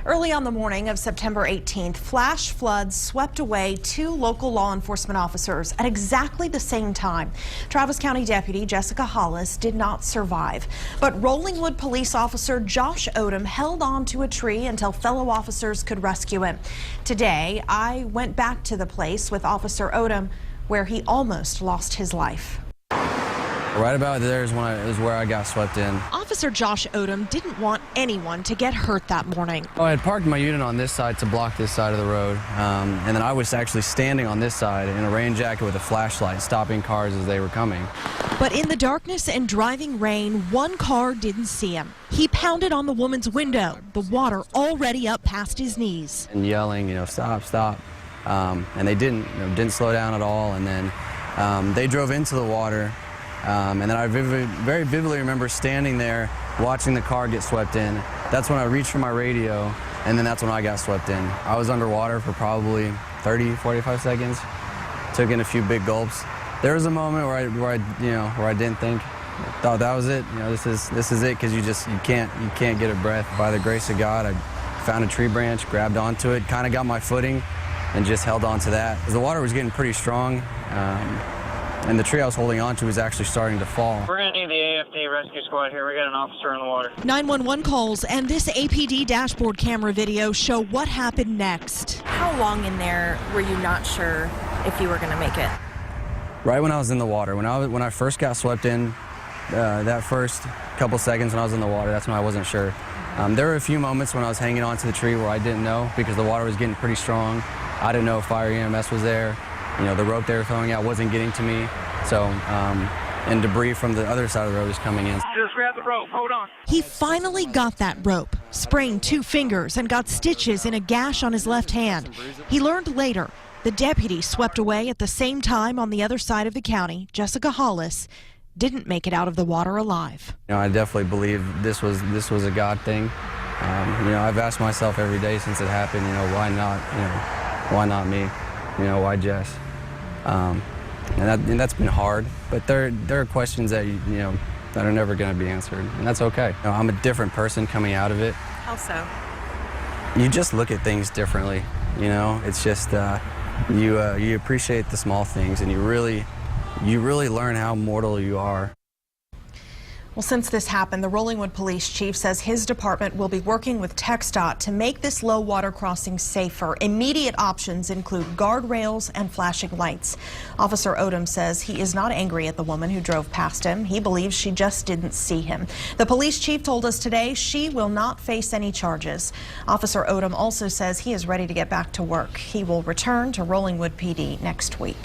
Early on the morning of September 18th, flash floods swept away two local law enforcement officers at exactly the same time. Travis County Deputy Jessica Hollis did not survive, but Rollingwood police officer Josh Odom held on to a tree until fellow officers could rescue him. Today, I went back to the place with Officer Odom where he almost lost his life. Right about there is where I got swept in. Officer Josh Odom didn't want anyone to get hurt that morning. I had parked my unit on this side to block this side of the road, and then I was actually standing on this side in a rain jacket with a flashlight, stopping cars as they were coming. But in the darkness and driving rain, one car didn't see him. He pounded on the woman's window, the water already up past his knees. And yelling, stop, stop. And they didn't slow down at all, and then they drove into the water. And then I very vividly remember standing there watching the car get swept in. That's when I reached for my radio, and then that's when I got swept in. I was underwater for probably 30, 45 seconds, took in a few big gulps. There was a moment where I didn't think, thought that was it. This is it, because you can't get a breath. By the grace of God, I found a tree branch, grabbed onto it, kind of got my footing, and just held on to that. The water was getting pretty strong. And the tree I was holding onto was actually starting to fall. We're going to need the AFD rescue squad here. We got an officer in the water. 911 calls and this APD dashboard camera video show what happened next. How long in there were you not sure if you were going to make it? Right when I was in the water. When I first got swept in, that first couple seconds when I was in the water, that's when I wasn't sure. There were a few moments when I was hanging onto the tree where I didn't know, because the water was getting pretty strong. I didn't know if fire EMS was there. The rope they were throwing out wasn't getting to me, so, and debris from the other side of the road was coming in. Just grab the rope, hold on. He finally got that rope, sprained 2 fingers, and got stitches in a gash on his left hand. He learned later the deputy swept away at the same time on the other side of the county, Jessica Hollis, didn't make it out of the water alive. I definitely believe this was a God thing. I've asked myself every day since it happened, why not, why not me? Why Jess? And that's been hard, but there are questions that that are never going to be answered, and that's okay. I'm a different person coming out of it. How so? You just look at things differently. It's just you appreciate the small things, and you really learn how mortal you are. Well, since this happened, the Rollingwood police chief says his department will be working with TxDOT to make this low water crossing safer. Immediate options include guardrails and flashing lights. Officer Odom says he is not angry at the woman who drove past him. He believes she just didn't see him. The police chief told us today she will not face any charges. Officer Odom also says he is ready to get back to work. He will return to Rollingwood PD next week.